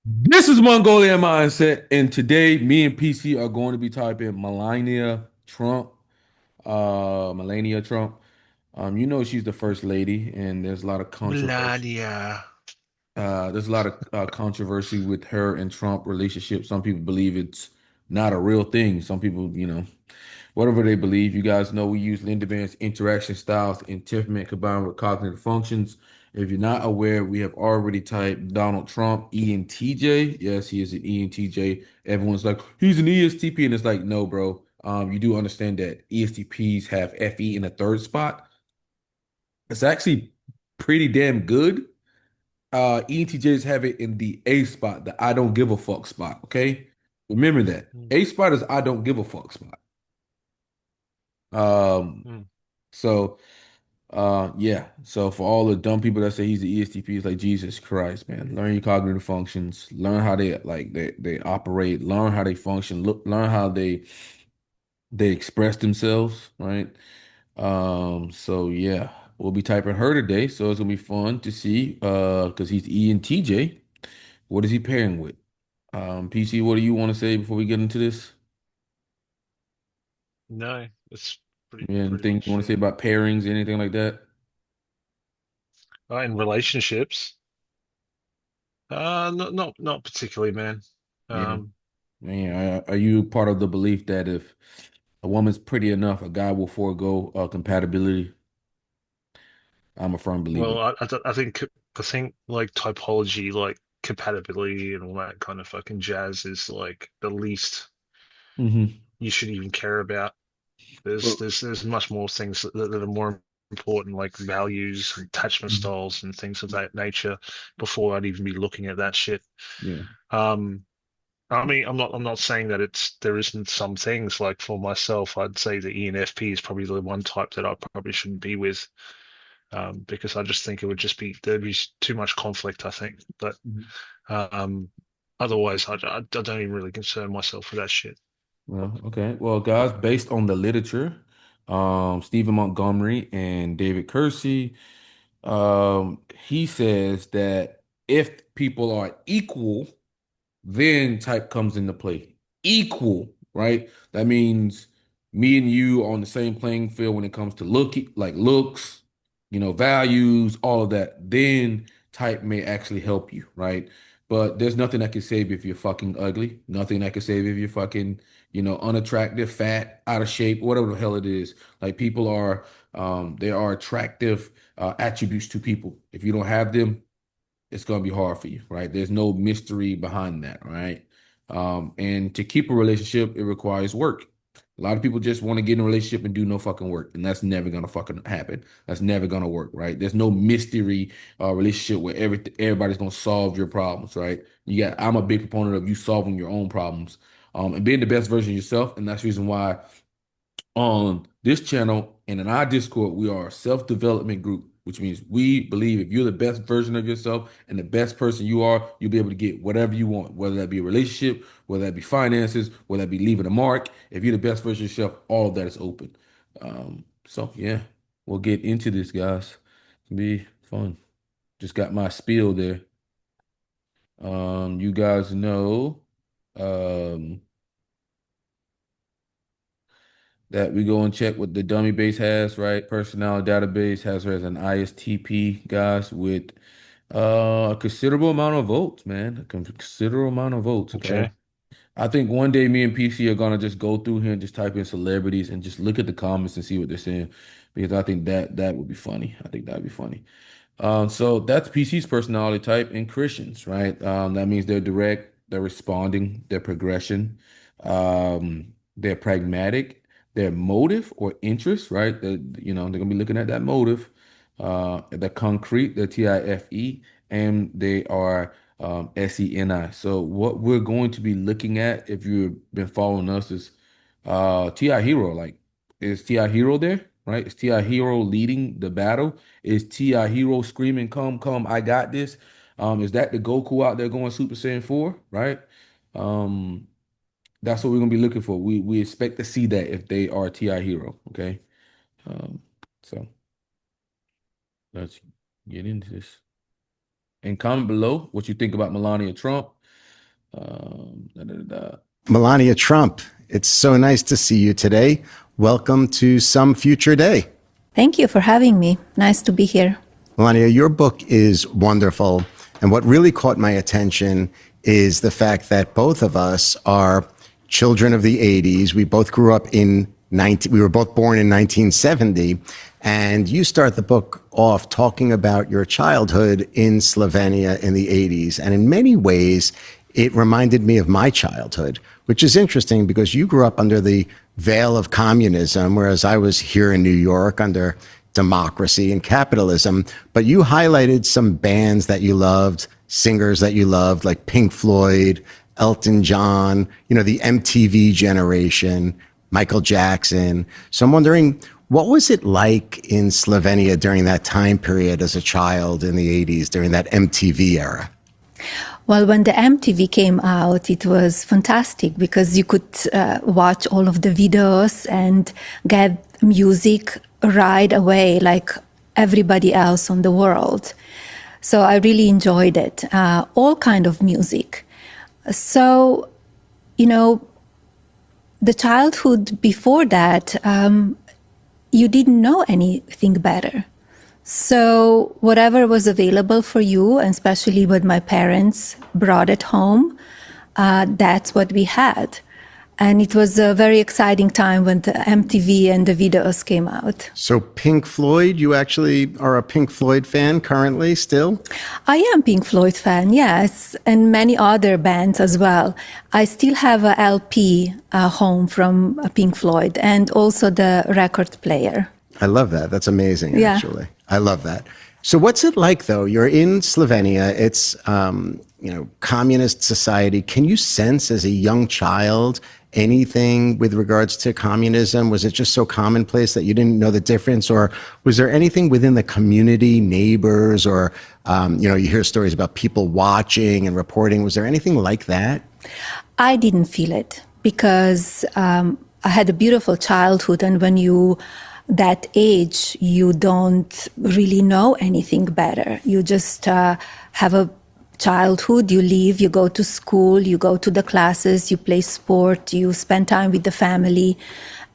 This is Mongolian Mindset, and today me and PC are going to be typing Melania Trump. She's the first lady, and there's a lot of controversy. Melania. There's a lot of controversy with her and Trump relationship. Some people believe it's not a real thing. Some people, whatever they believe. You guys know we use Linda Berens interaction styles and temperament combined with cognitive functions. If you're not aware, we have already typed Donald Trump, ENTJ. Yes, he is an ENTJ. Everyone's like, he's an ESTP, and it's like, no, bro. You do understand that ESTPs have FE in the third spot. It's actually pretty damn good. ENTJs have it in the A spot, the I don't give a fuck spot. Okay, remember that. Mm, A spot is I don't give a fuck spot. Um, mm. so yeah. So for all the dumb people that say he's the ESTP, it's like Jesus Christ, man. Learn your cognitive functions, learn how they operate, learn how they function, learn how they express themselves, right? So yeah, we'll be typing her today, so it's gonna be fun to see because he's ENTJ. What is he pairing with? PC, what do you want to say before we get into this? No, it's pretty Anything you much want to say about pairings, anything like that? in relationships. Not particularly, man. Yeah. Um, Man, are you part of the belief that if a woman's pretty enough, a guy will forego compatibility? I'm a firm believer. well, I think like typology, like compatibility and all that kind of fucking jazz is like the least Hmm. you should even care about. There's Well, there's there's much more things that are more important, like values, attachment mhm. styles, and things of that nature, before I'd even be looking at that shit. Yeah. Um, I mean, I'm not saying that there isn't some things like for myself, I'd say the ENFP is probably the one type that I probably shouldn't be with, because I just think it would just be there'd be too much conflict, I think. But Mhm. um, otherwise, I don't even really concern myself with that shit. Well, okay. Well, guys, based on the literature, Stephen Montgomery and David Kersey, he says that if people are equal, then type comes into play. Equal, right? That means me and you are on the same playing field when it comes to looks, values, all of that. Then type may actually help you, right? But there's nothing that can save you if you're fucking ugly. Nothing that can save you if you're fucking, unattractive, fat, out of shape, whatever the hell it is. Like people are, there are attractive attributes to people. If you don't have them, it's going to be hard for you, right? There's no mystery behind that, right? And to keep a relationship, it requires work. A lot of people just want to get in a relationship and do no fucking work, and that's never gonna fucking happen. That's never gonna work, right? There's no mystery relationship where everybody's gonna solve your problems, right? I'm a big proponent of you solving your own problems, and being the best version of yourself, and that's the reason why on this channel and in our Discord, we are a self-development group, which means we believe if you're the best version of yourself and the best person you are, you'll be able to get whatever you want, whether that be a relationship, whether that be finances, whether that be leaving a mark. If you're the best version of yourself, all of that is open. So yeah, we'll get into this, guys. It'll be fun. Just got my spiel there. You guys know. Um, that we go and check what the dummy base has, right? Personality database has her as an ISTP, guys, with a considerable amount of votes, man. A considerable amount of votes, okay? Okay. I think one day me and PC are gonna just go through here and just type in celebrities and just look at the comments and see what they're saying because I think that would be funny. I think that'd be funny. So that's PC's personality type and Christians, right? That means they're direct, they're responding, they're progression, they're pragmatic, their motive or interest, right? They're gonna be looking at that motive, the concrete, the TIFE, and they are SENI. So what we're going to be looking at, if you've been following us, is TI Hero. Like, is TI Hero there? Right? Is TI Hero leading the battle? Is T.I. Hero screaming, "Come, come, I got this"? Is that the Goku out there going Super Saiyan 4? Right? Um, that's what we're gonna be looking for. We expect to see that if they are T.I. Hero. Okay. Um, so let's get into this. And comment below what you think about Melania Trump. Da, da, da, da. Melania Trump, it's so nice to see you today. Welcome to Some Future Day. Thank you for having me. Nice to be here. Melania, your book is wonderful. And what really caught my attention is the fact that both of us are children of the 80s. We both grew up we were both born in 1970. And you start the book off talking about your childhood in Slovenia in the 80s. And in many ways, it reminded me of my childhood, which is interesting because you grew up under the veil of communism, whereas I was here in New York under democracy and capitalism. But you highlighted some bands that you loved, singers that you loved, like Pink Floyd, Elton John, the MTV generation, Michael Jackson. So I'm wondering, what was it like in Slovenia during that time period as a child in the 80s, during that MTV era? Well, when the MTV came out, it was fantastic because you could watch all of the videos and get music right away like everybody else on the world. So I really enjoyed it, all kind of music. So, the childhood before that, you didn't know anything better. So whatever was available for you, and especially when my parents brought it home, that's what we had. And it was a very exciting time when the MTV and the videos came out. So Pink Floyd, you actually are a Pink Floyd fan currently still? I am Pink Floyd fan, yes, and many other bands as well. I still have a LP home from Pink Floyd and also the record player. I love that. That's amazing, Yeah. actually. I love that. So what's it like, though? You're in Slovenia. It's, communist society. Can you sense as a young child anything with regards to communism? Was it just so commonplace that you didn't know the difference? Or was there anything within the community, neighbors, or, you hear stories about people watching and reporting. Was there anything like that? I didn't feel it because I had a beautiful childhood, and when you that age, you don't really know anything better. You just have a childhood, you live, you go to school, you go to the classes, you play sport, you spend time with the family,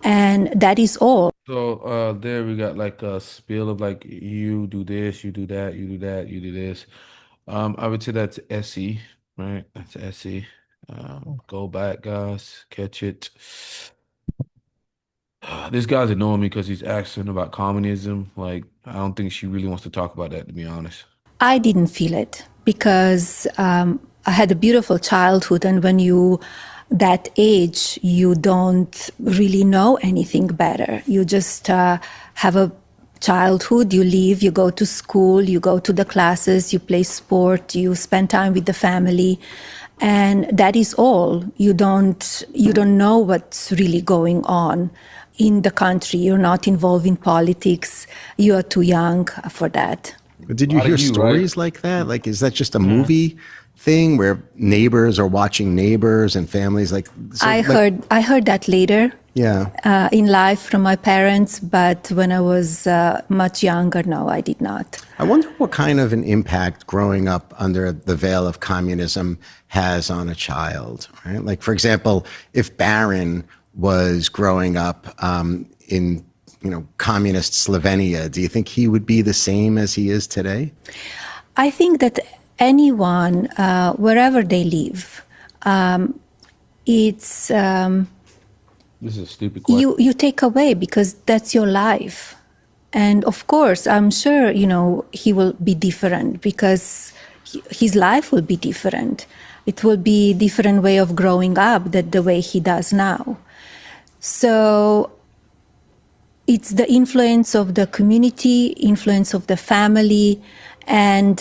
and that is all. So there we got like a spiel of like you do this, you do that, you do that, you do this. I would say that's SE, right? That's SE. Go back, guys, catch it. This guy's annoying me because he's asking about communism. Like, I don't think she really wants to talk about that, to be honest. I didn't feel it because I had a beautiful childhood, and when you that age, you don't really know anything better. You just have a childhood, you live, you go to school, you go to the classes, you play sport, you spend time with the family, and that is all. You don't know what's really going on in the country. You're not involved in politics. You are too young for that. Did you hear stories like that? Like, is that just a movie thing where neighbors are watching neighbors and families? I heard that later. Yeah. In life from my parents, but when I was much younger, no, I did not. I wonder what kind of an impact growing up under the veil of communism has on a child, right? Like, for example, if Barron was growing up in communist Slovenia, do you think he would be the same as he is today? I think that anyone, wherever they live, it's This is a stupid question. you take away because that's your life. And of course, I'm sure, he will be different because his life will be different. It will be a different way of growing up than the way he does now. So it's the influence of the community, influence of the family, and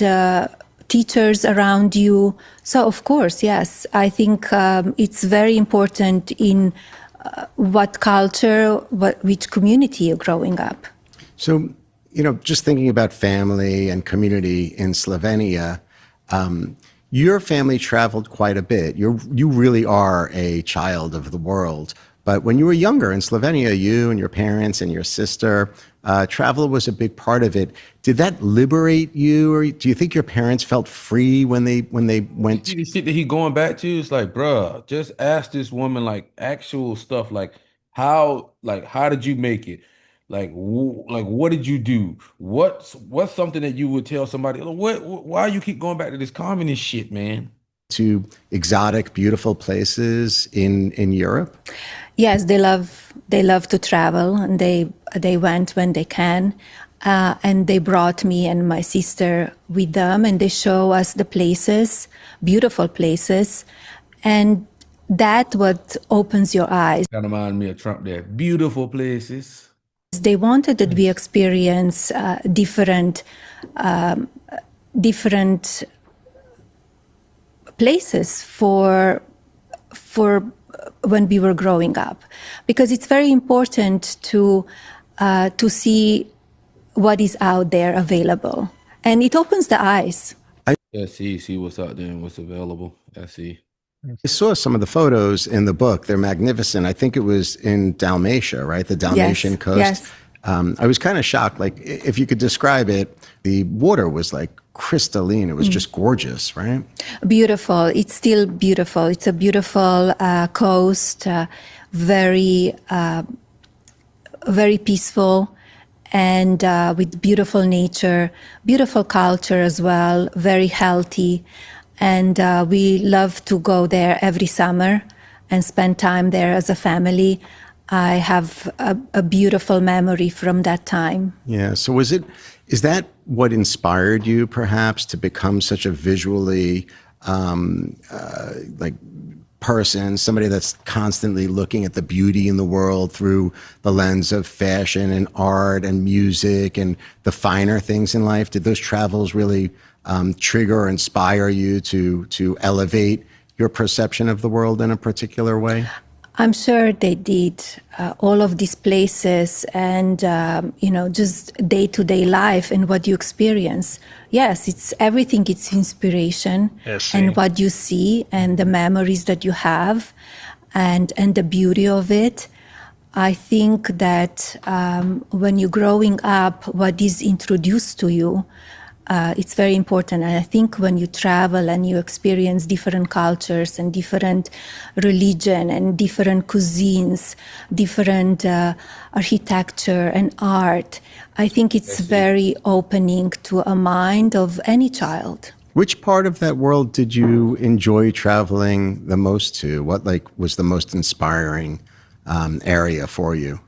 teachers around you. So of course, yes, I think it's very important in what culture, which community you're growing up. So, just thinking about family and community in Slovenia, your family traveled quite a bit. You really are a child of the world. But when you were younger in Slovenia, you and your parents and your sister, travel was a big part of it. Did that liberate you, or do you think your parents felt free when they went? See the shit that he going back to? It's like, bruh, just ask this woman like actual stuff, like how did you make it? Like what did you do? What's something that you would tell somebody? Like, why you keep going back to this communist shit, man? To exotic, beautiful places in Europe? Yes, they love to travel, and they went when they can, and they brought me and my sister with them, and they show us the places, beautiful places, and that what opens your eyes. Kind of remind me of Trump there. Beautiful places. They wanted that we experience different places for when we were growing up, because it's very important to see what is out there available, and it opens the eyes. Yeah, see what's out there and what's available. I see. I saw some of the photos in the book. They're magnificent. I think it was in Dalmatia, right? The Dalmatian coast. Yes. I was kind of shocked. Like, if you could describe it, the water was like crystalline. It was just gorgeous, right? Beautiful. It's still beautiful. It's a beautiful coast, very peaceful, and with beautiful nature, beautiful culture as well, very healthy. And we love to go there every summer and spend time there as a family. I have a beautiful memory from that time. Yeah. So is that what inspired you perhaps to become such a visually like person, somebody that's constantly looking at the beauty in the world through the lens of fashion and art and music and the finer things in life? Did those travels really trigger or inspire you to elevate your perception of the world in a particular way? I'm sure they did. All of these places and, just day-to-day life and what you experience. Yes, it's everything. It's inspiration, Yes, and what you see and the memories that you have and the beauty of it. I think that when you're growing up, what is introduced to you, it's very important. And I think when you travel and you experience different cultures and different religion and different cuisines, different architecture and art, I think it's very opening to a mind of any child. Which part of that world did you enjoy traveling the most to? What was the most inspiring area for you?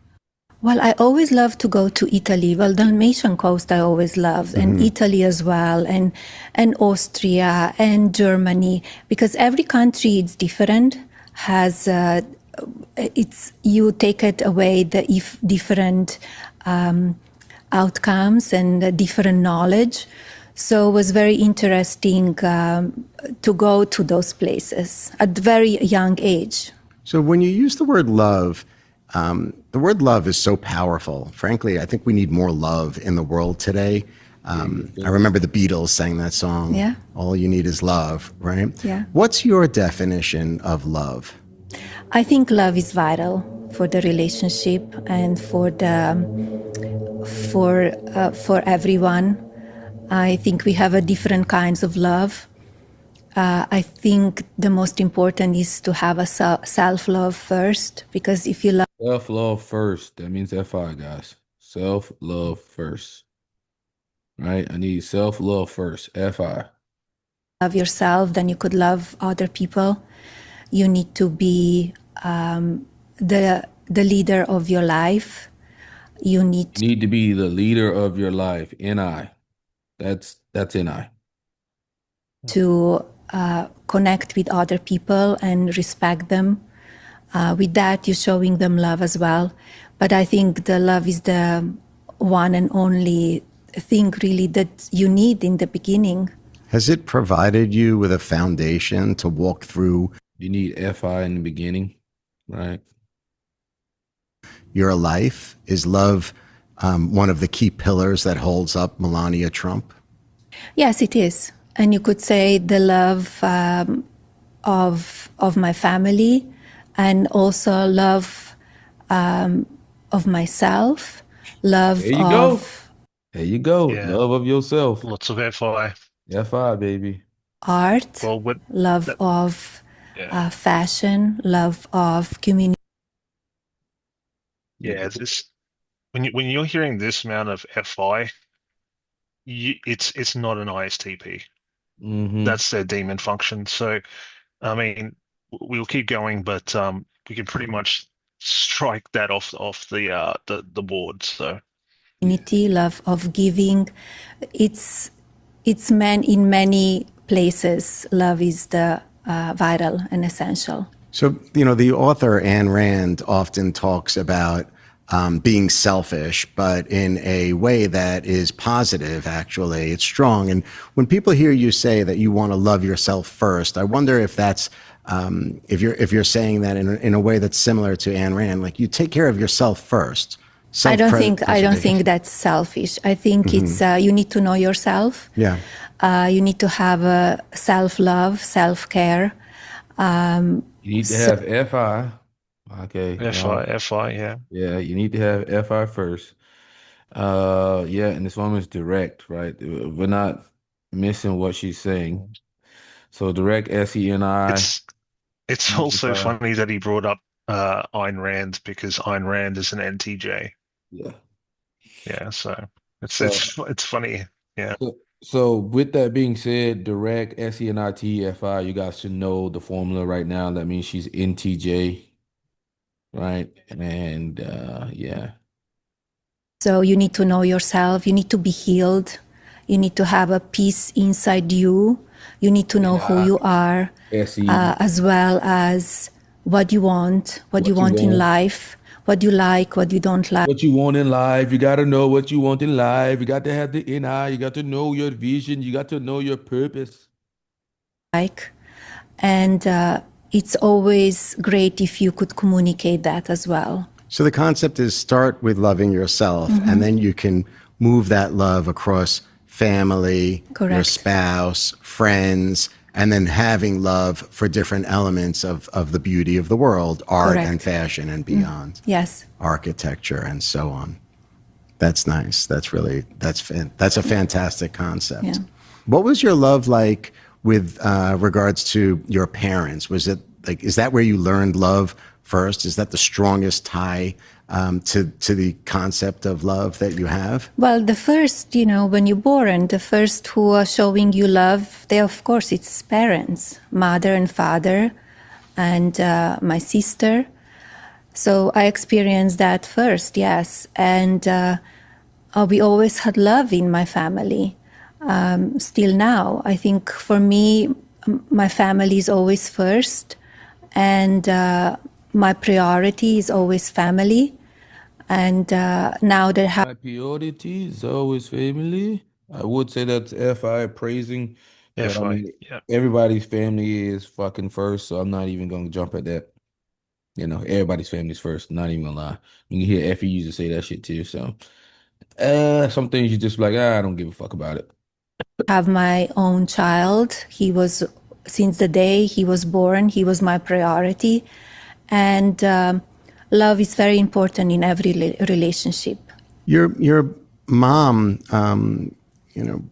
Well, I always love to go to Italy. Well, Dalmatian coast I always loved, and Italy as well, and Austria and Germany, because every country is different, has you take it away the different outcomes and different knowledge. So it was very interesting to go to those places at very young age. So when you use the word love is so powerful. Frankly, I think we need more love in the world today. I remember the Beatles sang that song, Yeah. All You Need Is Love, right? Yeah. What's your definition of love? I think love is vital for the relationship and for everyone. I think we have a different kinds of love. I think the most important is to have a self-love first, because if you love Self-love first. That means FI, guys. Self-love first. Right? I need self-love first. FI. yourself, then you could love other people. You need to be the leader of your life. You need Need to be the leader of your life. NI. That's NI. to connect with other people and respect them. With that, you're showing them love as well. But I think the love is the one and only thing really that you need in the beginning. Has it provided you with a foundation to walk through You need FI in the beginning, right? your life? Is love one of the key pillars that holds up Melania Trump? Yes, it is. And you could say the love of my family, and also love of myself, love There you go. of There you go. Yeah, Love of yourself. lots of FI. FI, baby. art, Well, what love that, of yeah, fashion, love of community. yeah. This when you're hearing this amount of FI, it's not an ISTP. Mm-hmm. That's their demon function. So, I mean, we'll keep going, but we can pretty much strike that off the board. So, Love of giving. It's man in many places. Love is the vital and essential. So, the author Ayn Rand often talks about being selfish, but in a way that is positive, actually. It's strong. And when people hear you say that you want to love yourself first, I wonder if that's, if you're saying that in a way that's similar to Ayn Rand, like you take care of yourself first. I don't think that's selfish. I think it's you need to know yourself. Yeah. You need to have a self-love, self-care. You need to have FI. Okay. FI, yeah. Yeah, you need to have FI first. Yeah, and this woman's direct, right? We're not missing what she's saying. So direct, SENI. It's also funny that he brought up Ayn Rand because Ayn Rand is an NTJ. Yeah. Yeah, so So, it's funny. Yeah. so with that being said, direct, SENIT, FI, you guys should know the formula right now. That means she's NTJ, right? And yeah. So you need to know yourself. You need to be healed. You need to have a peace inside you. You need to know who you are, as well as what you want, what you want in life, what you like, what you don't like. What you want in life. You got to know what you want in life. You got to have the NI. You got to know your vision. You got to know your purpose. And it's always great if you could communicate that as well. So the concept is start with loving yourself, and then you can move that love across family, your spouse, friends, and then having love for different elements of the beauty of the world, art and fashion and beyond. Yes. Architecture and so on. That's nice. That's a fantastic concept. Yeah. What was your love like with regards to your parents? Was it like, is that where you learned love first? Is that the strongest tie to the concept of love that you have? Well, the first, when you're born, the first who are showing you love, of course, it's parents, mother and father, and my sister. So I experienced that first, yes. And we always had love in my family. Still now, I think for me, my family is always first. And my priority is always family. And now that my priority is always family. I would say that's FI praising, but I mean, everybody's family is fucking first, so I'm not even gonna jump at that. Everybody's family's first. Not even gonna lie. You can hear FE used to say that shit too. So, some things you just like, I don't give a fuck about it. have my own child. Since the day he was born, he was my priority. And love is very important in every relationship. Your mom,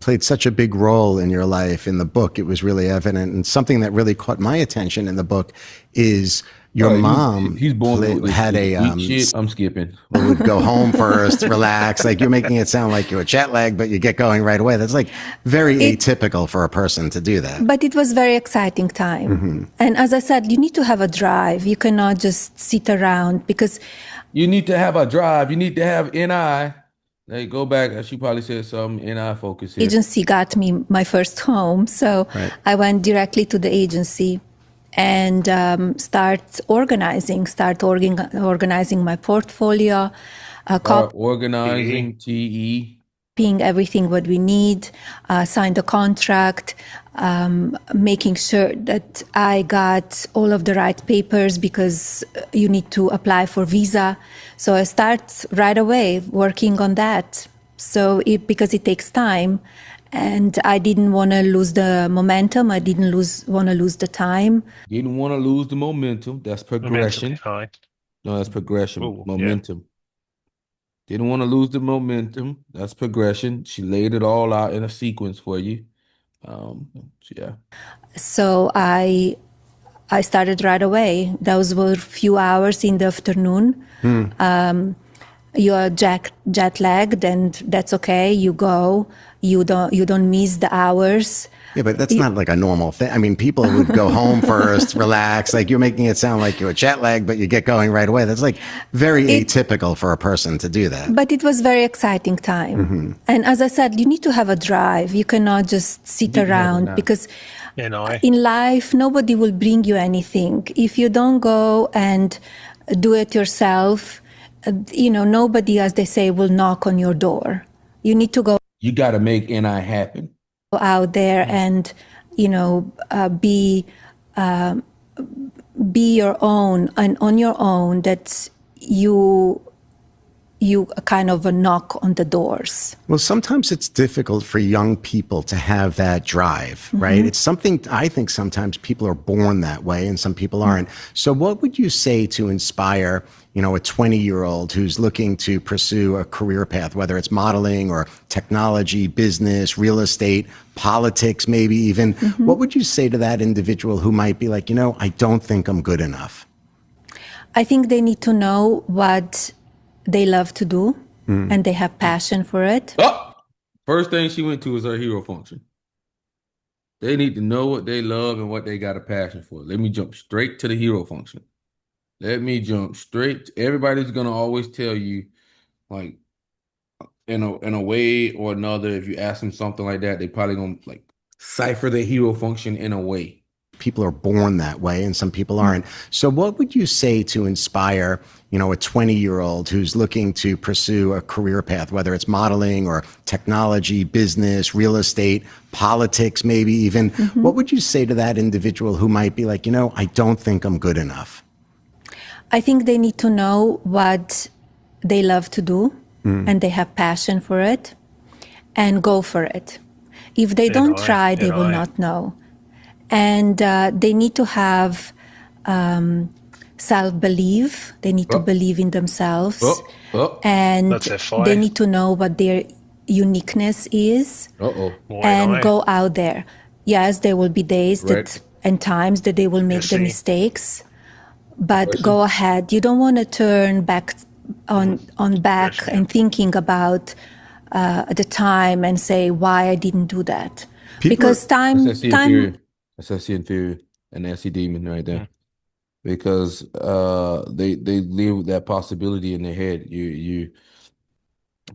played such a big role in your life. In the book, it was really evident. And something that really caught my attention in the book is your mom he's born had shit. I'm skipping. Would go home first, relax. Like you're making it sound like you're jet lagged, but you get going right away. That's like very atypical for a person to do that. But it was very exciting time. And as I said, you need to have a drive. You cannot just sit around because you need to have a drive. You need to have NI. Hey, go back. She probably said some NI focus here. Agency got me my first home, so I went directly to the agency and start organizing my portfolio, organizing TE, being everything what we need, sign the contract, making sure that I got all of the right papers because you need to apply for visa. So I start right away working on that. So because it takes time. And I didn't want to lose the momentum. I didn't want to lose the time. Didn't want to lose the momentum. That's progression. No, that's progression, Oh, yeah. momentum. Didn't want to lose the momentum. That's progression. She laid it all out in a sequence for you. Um, yeah. So I started right away. Those were few hours in the afternoon. You are jet lagged, and that's okay. You go. You don't miss the hours. Yeah, but that's not like a normal thing. I mean, people would go home first, relax. Like you're making it sound like you're jet lagged, but you get going right away. That's like very atypical for a person to do that. But it was very exciting time. And as I said, you need to have a drive. You cannot just sit Didn't have it around now. because And I, in life, nobody will bring you anything. If you don't go and do it yourself, nobody, as they say, will knock on your door. You need to go You got to make NI happen. out there and, be your own, and on your own that you kind of knock on the doors. Well, sometimes it's difficult for young people to have that drive, right? It's something I think sometimes people are born that way and some people aren't. So what would you say to inspire, a 20-year-old who's looking to pursue a career path, whether it's modeling or technology, business, real estate, politics, maybe even? What would you say to that individual who might be like, I don't think I'm good enough? I think they need to know what they love to do and they have passion for it. Oh, first thing she went to was her hero function. They need to know what they love and what they got a passion for. Let me jump straight to the hero function. Everybody's gonna always tell you, like, in a way or another, if you ask them something like that, they probably gonna like cipher the hero function in a way. People are born that way and some people aren't. So what would you say to inspire, a 20-year-old who's looking to pursue a career path, whether it's modeling or technology, business, real estate, politics, maybe even? What would you say to that individual who might be like, I don't think I'm good enough? I think they need to know what they love to do and they have passion for it and go for it. If they don't try, they will not know. And they need to have self-belief. They need to believe in themselves. And That's F5. they need to know what their uniqueness is and go out there. Yes, there will be days and times that they will make the mistakes, but go ahead. You don't want to turn back on back and thinking about the time and say why I didn't do that. Because time. That's SC inferior and SC demon right there. Because they live with that possibility in their head. You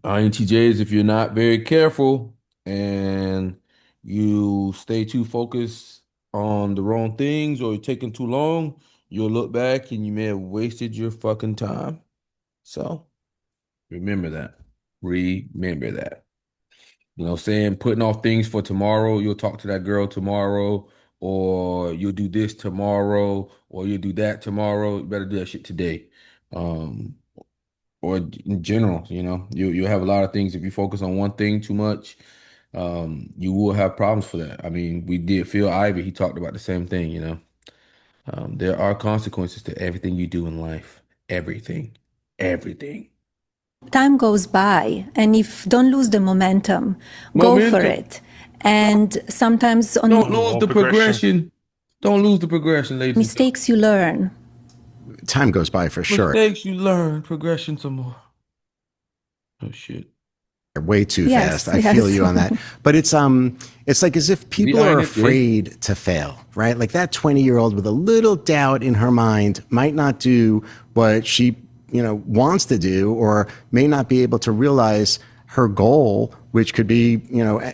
INTJs, if you're not very careful and you stay too focused on the wrong things or you're taking too long, you'll look back and you may have wasted your fucking time. So remember that. Remember that. Saying putting off things for tomorrow, you'll talk to that girl tomorrow, or you'll do this tomorrow, or you'll do that tomorrow. You better do that shit today. Or in general, you'll have a lot of things. If you focus on one thing too much, you will have problems for that. I mean, we did Phil Ivey, he talked about the same thing, there are consequences to everything you do in life. Everything. Time goes by, and if don't lose the momentum, go for it. And sometimes on don't lose the progression. Don't lose the progression, ladies. Mistakes you learn. Time goes by for sure. Mistakes you learn, progression some more. Oh shit. Way too fast. I feel you on that. But it's like as if people are afraid to fail, right? Like that 20-year-old with a little doubt in her mind might not do what she wants to do, or may not be able to realize her goal, which could be,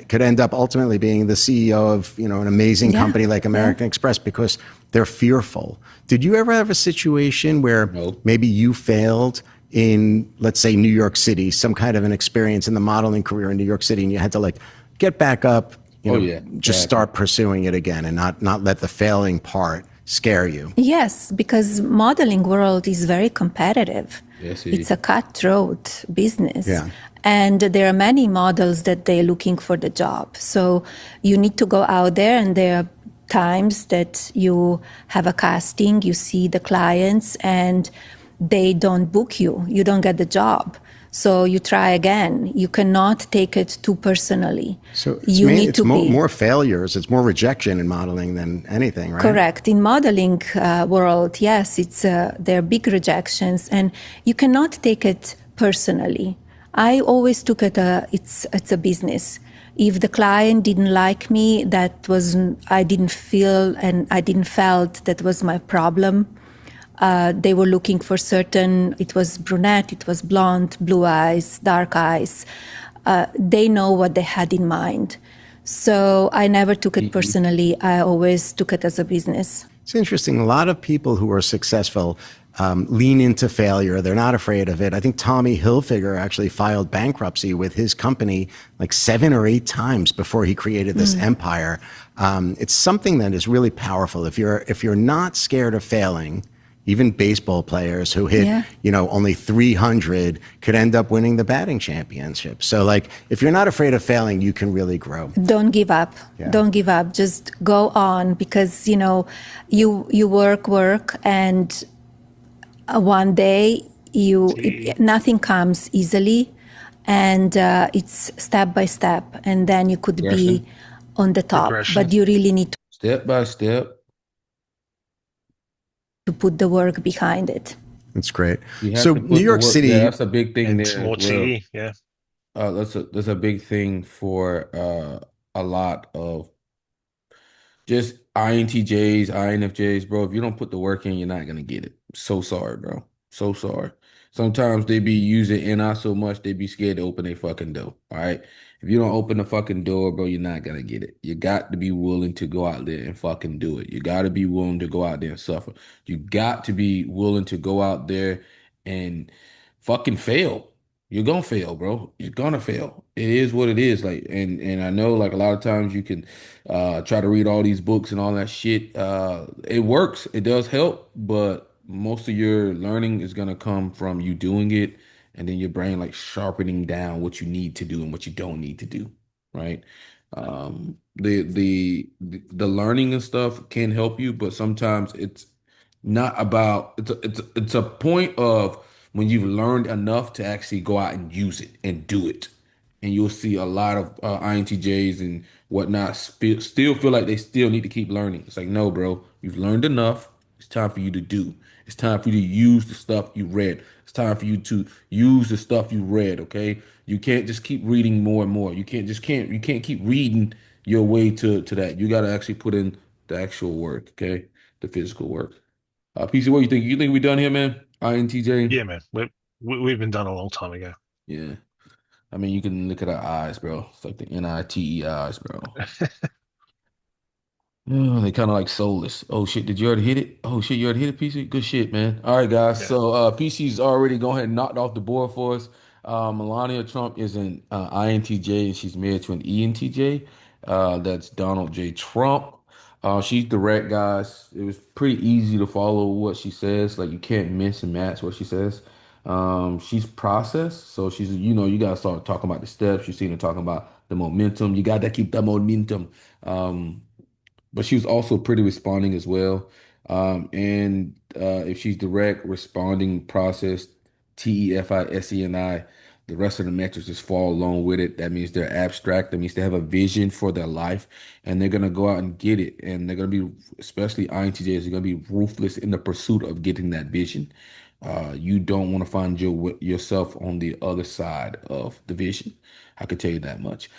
could end up ultimately being the CEO of, an amazing company like American Express, because they're fearful. Did you ever have a situation where maybe you failed in, let's say, New York City, some kind of an experience in the modeling career in New York City, and you had to get back up, just start pursuing it again and not let the failing part scare you? Yes, because modeling world is very competitive. Yes, it's a cutthroat business. Yeah. And there are many models that they're looking for the job. So you need to go out there, and there are times that you have a casting, you see the clients, and they don't book you. You don't get the job. So you try again. You cannot take it too personally. So You need it's to be more failures, it's more rejection in modeling than anything, right? correct. In modeling world, yes, it's there are big rejections, and you cannot take it personally. I always took it it's a business. If the client didn't like me, that was I didn't feel and I didn't felt that was my problem. They were looking for certain, it was brunette, it was blonde, blue eyes, dark eyes. They know what they had in mind. So I never took it personally. I always took it as a business. It's interesting. A lot of people who are successful lean into failure. They're not afraid of it. I think Tommy Hilfiger actually filed bankruptcy with his company like 7 or 8 times before he created this empire. It's something that is really powerful. If you're not scared of failing, even baseball players who hit, only 300 could end up winning the batting championship. So like, if you're not afraid of failing, you can really grow. Don't give up. Yeah. Don't give up. Just go on, because, you work, and one day nothing comes easily, and it's step by step, and then you could be on the top. Progression. But you really need Step by step. to put the work behind it. That's great. You have So to put New the York work City, there. That's a big thing And there more as well. tea, yeah. That's a big thing for a lot of just INTJs, INFJs, bro. If you don't put the work in, you're not gonna get it. So sorry, bro. So sorry. Sometimes they be using NI so much they be scared to open their fucking door. All right. If you don't open the fucking door, bro, you're not gonna get it. You got to be willing to go out there and fucking do it. You got to be willing to go out there and suffer. You got to be willing to go out there and fucking fail. You're gonna fail, bro. You're gonna fail. It is what it is. Like, and I know like a lot of times you can try to read all these books and all that shit. It works. It does help, but most of your learning is gonna come from you doing it, and then your brain like sharpening down what you need to do and what you don't need to do, right? The learning and stuff can help you, but sometimes it's not about it's a point of when you've learned enough to actually go out and use it and do it. And you'll see a lot of INTJs and whatnot still feel like they still need to keep learning. It's like, no, bro, you've learned enough. It's time for you to do. It's time for you to use the stuff you read. It's time for you to use the stuff you read. Okay, you can't just keep reading more and more. You can't keep reading your way to that. You got to actually put in the actual work. Okay, the physical work. PC, what you think? You think we done here, man? INTJ? Yeah, man. We've been done a long time ago. Yeah. I mean, you can look at our eyes, bro. It's like the NITE eyes, bro. Oh, they kind of like soulless. Oh shit, did you already hit it? Oh shit, you already hit it, PC? Good shit, man. All right, guys. Yeah. So PC's already go ahead and knocked off the board for us. Melania Trump is an INTJ and she's married to an ENTJ. That's Donald J. Trump. She's direct, guys. It was pretty easy to follow what she says. Like you can't miss and match what she says. She's processed, so she's you gotta start talking about the steps. You've seen her talking about the momentum. You gotta keep the momentum. But she was also pretty responding as well. And if she's direct, responding, process, TEFISENI, the rest of the metrics just fall along with it. That means they're abstract. That means they have a vision for their life and they're gonna go out and get it. And they're gonna be, especially INTJs, they're gonna be ruthless in the pursuit of getting that vision. You don't want to find yourself on the other side of the vision. I could tell you that much.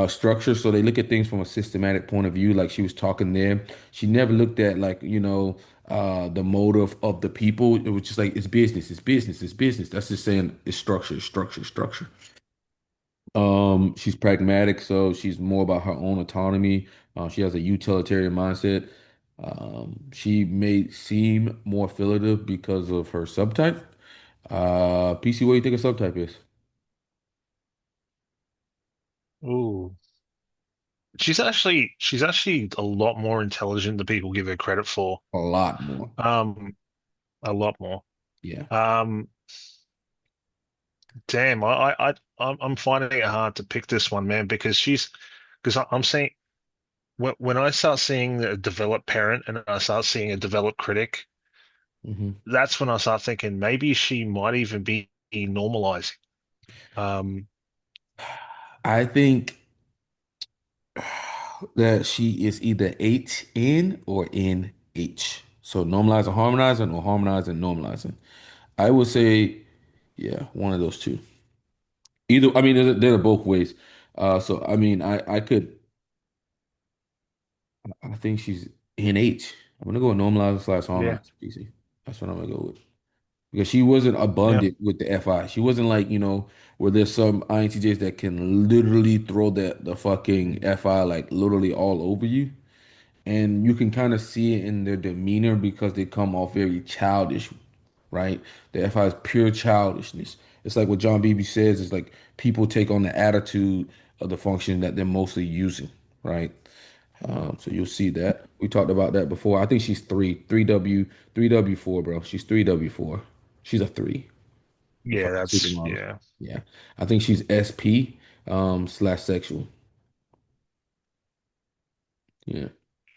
Structure. So they look at things from a systematic point of view, like she was talking there. She never looked at like, the motive of the people. It was just like it's business, it's business, it's business. That's just saying it's structure, structure, structure. She's pragmatic, so she's more about her own autonomy. She has a utilitarian mindset. She may seem more affiliative because of her subtype. PC, what do you think a subtype is? Ooh. She's actually a lot more intelligent than people give her credit for. A lot more. Um, a lot more. Yeah. Um, damn, I'm finding it hard to pick this one, man, because I'm seeing when I start seeing a developed parent and I start seeing a developed critic, Hmm. That's when I start thinking maybe she might even be normalizing. Um, I think that she is either HN or NH. So normalizing, harmonizing, or harmonizing, normalizing. I would say, yeah, one of those two. Either, I mean, they're both ways. So I mean, I could, I think she's NH. I'm gonna go with normalizer slash yeah, harmonizer. Easy. That's what I'm gonna go with. Because she wasn't yeah, abundant with the FI. She wasn't like, where there's some INTJs that can literally throw the fucking FI like literally all over you. And you can kind of see it in their demeanor because they come off very childish, right? The FI is pure childishness. It's like what John Beebe says, it's like people take on the attitude of the function that they're mostly using, right? So you'll see that. We talked about that before. I think she's 3W4, bro. She's 3W4. She's a 3, the yeah. fucking That's supermodel. yeah, Yeah. I think she's SP slash sexual. Yeah.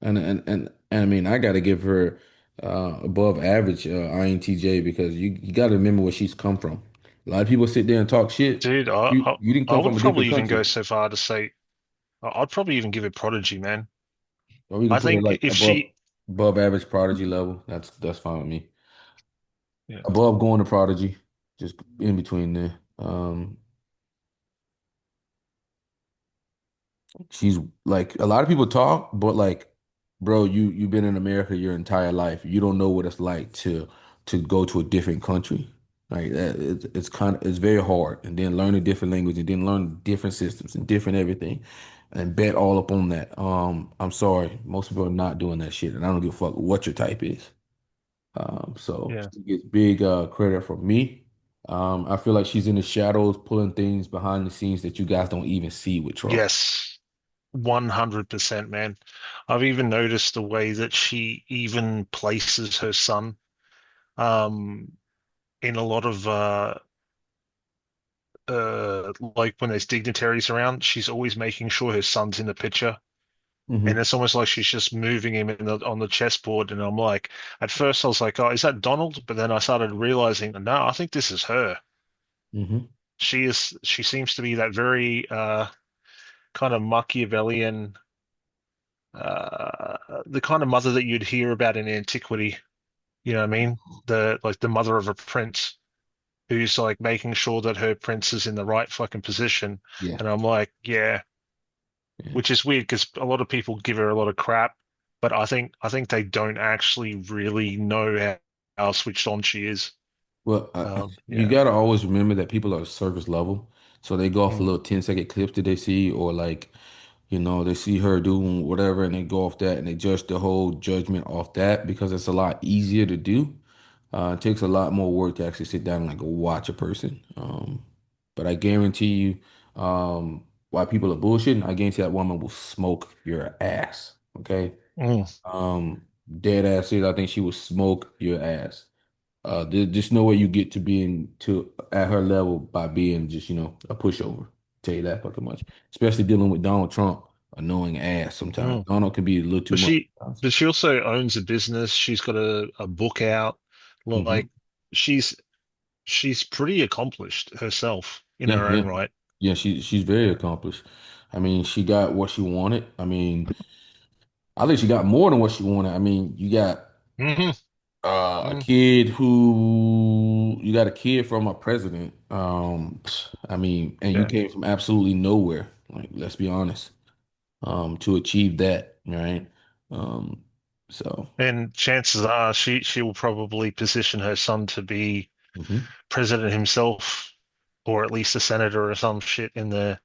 And I mean, I got to give her above average INTJ because you got to remember where she's come from. A lot of people sit there and talk shit. dude. You didn't I come would from a probably different even go country. so far to say I'd probably even give it Prodigy, man. Or we can I put her think like if she, above average prodigy level. That's fine with me. yeah, Above going to prodigy, just in between there. She's like a lot of people talk, but like, bro, you've been in America your entire life. You don't know what it's like to go to a different country. Like that, it's very hard, and then learn a different language, and then learn different systems and different everything, and bet all up on that. I'm sorry, most people are not doing that shit, and I don't give a fuck what your type is. So yeah, she gets big credit from me. I feel like she's in the shadows, pulling things behind the scenes that you guys don't even see with Trump. yes, 100%, man. I've even noticed the way that she even places her son, um, in a lot of like when there's dignitaries around, she's always making sure her son's in the picture. And Hmm. it's almost like she's just moving him on the chessboard. And I'm like, at first I was like, oh, is that Donald? But then I started realizing, no, I think this is her. Hmm. She seems to be that very kind of Machiavellian, the kind of mother that you'd hear about in antiquity. You know what I mean? The like the mother of a prince who's like making sure that her prince is in the right fucking position. Yeah. And I'm like, yeah, Yeah. which is weird because a lot of people give her a lot of crap, but I think they don't actually really know how switched on she is. Well, you Yeah. got to always remember that people are surface level. So they go off a Mm, little 10-second clips that they see, or like, they see her doing whatever and they go off that and they judge the whole judgment off that because it's a lot easier to do. It takes a lot more work to actually sit down and like watch a person. But I guarantee you, while people are bullshitting, I guarantee that woman will smoke your ass. Okay. mm, Um, Dead ass is, I think she will smoke your ass. There's no way you get to being to at her level by being just, a pushover. Tell you that fucking much. Especially dealing with Donald Trump, annoying ass sometimes. mm. Donald can be a little too But much she, sometimes. but she also owns a business. She's got a book out. Hmm. Like she's she's pretty accomplished herself in Yeah, her yeah. own right. Yeah, she's very Yeah. accomplished. I mean, she got what she wanted. I mean, I think she got more than what she wanted. I mean, you got Hmm. a Mm. kid who you got a kid from a president. I mean, and you Yeah. came from absolutely nowhere. Like, let's be honest. To achieve that, right? Um, so And chances are she will probably position her son to be mhm. president himself, or at least a senator or some shit in the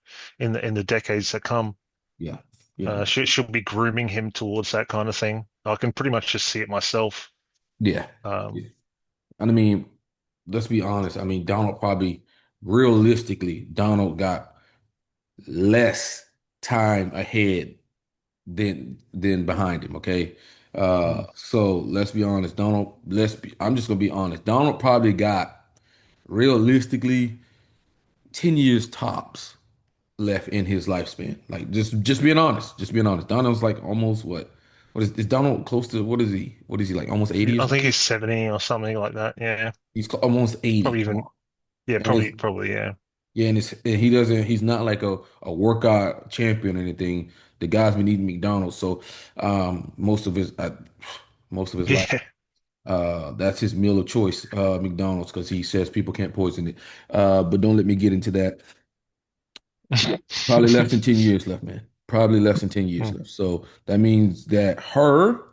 decades that come. Yeah, yeah, She'll be grooming him towards that kind of thing. I can pretty much just see it myself. yeah, Um, yeah. And I mean, let's be honest. I mean, Donald probably, realistically, Donald got less time ahead than behind him. Okay, mm, so let's be honest. I'm just gonna be honest. Donald probably got realistically 10 years tops left in his lifespan. Like just being honest, just being honest. Donald's like almost what? is Donald close to what is he? What is he like? Almost 80 or I think something? he's 70 or something like that. Yeah, Almost 80. probably Come even. on. Yeah, And it's probably. Yeah. yeah, and he's not like a workout champion or anything. The guy's been eating McDonald's, so most of his life. Yeah. That's his meal of choice, McDonald's, because he says people can't poison it. But don't let me get into that. Probably less than 10 years left, man. Probably less than 10 years Mm, left. So that means that her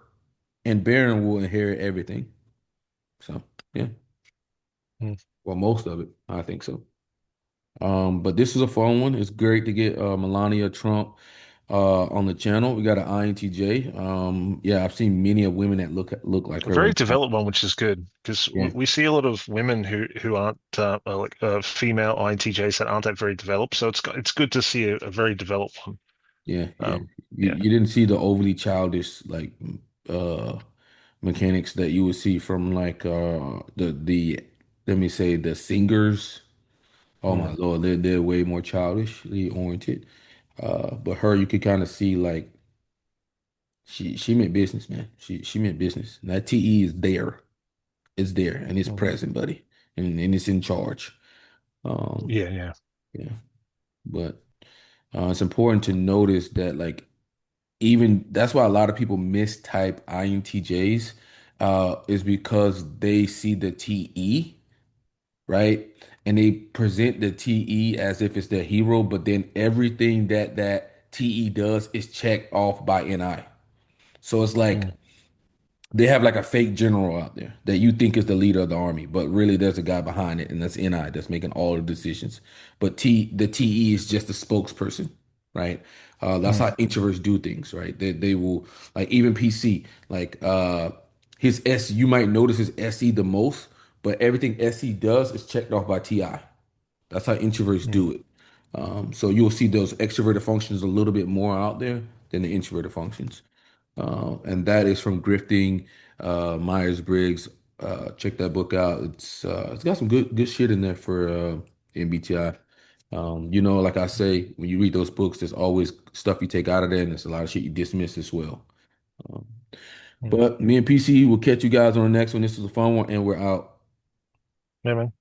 and Baron will inherit everything. So yeah, mm. well, most of it, I think so. But this is a fun one. It's great to get Melania Trump on the channel. We got an INTJ. Yeah, I've seen many of women that look like A her. very developed one, which is good because Yeah, we see a lot of women who aren't like female INTJs that aren't that very developed. So it's good to see a very developed one. yeah. You, Yeah. you didn't see the overly childish like uh mechanics that you would see from like the let me say the singers. Oh my Mm, Lord, they're way more childishly oriented. But her you could kind of see like she meant business, man. She meant business. And that TE is there. It's there and it's mm. present, buddy. And it's in charge. Um, Yeah, yeah. yeah. But it's important to notice that like even that's why a lot of people mistype INTJs is because they see the TE, right? And they present the TE as if it's their hero, but then everything that TE does is checked off by NI. So it's like Mm, they have like a fake general out there that you think is the leader of the army, but really there's a guy behind it, and that's NI that's making all the decisions. But the TE is just a spokesperson, right? That's mm, how introverts do things, right? They will like even PC, like his S. You might notice his SE the most, but everything SE does is checked off by TI. That's how introverts mm, do it. So you'll see those extroverted functions a little bit more out there than the introverted functions. And that is from Grifting, Myers-Briggs. Check that book out. It's got some good shit in there for MBTI. Like I say, when you read those books, there's always stuff you take out of there, and there's a lot of shit you dismiss as well. Um, mm. but me and PC will catch you guys on the next one. This was a fun one, and we're out. Yeah, man.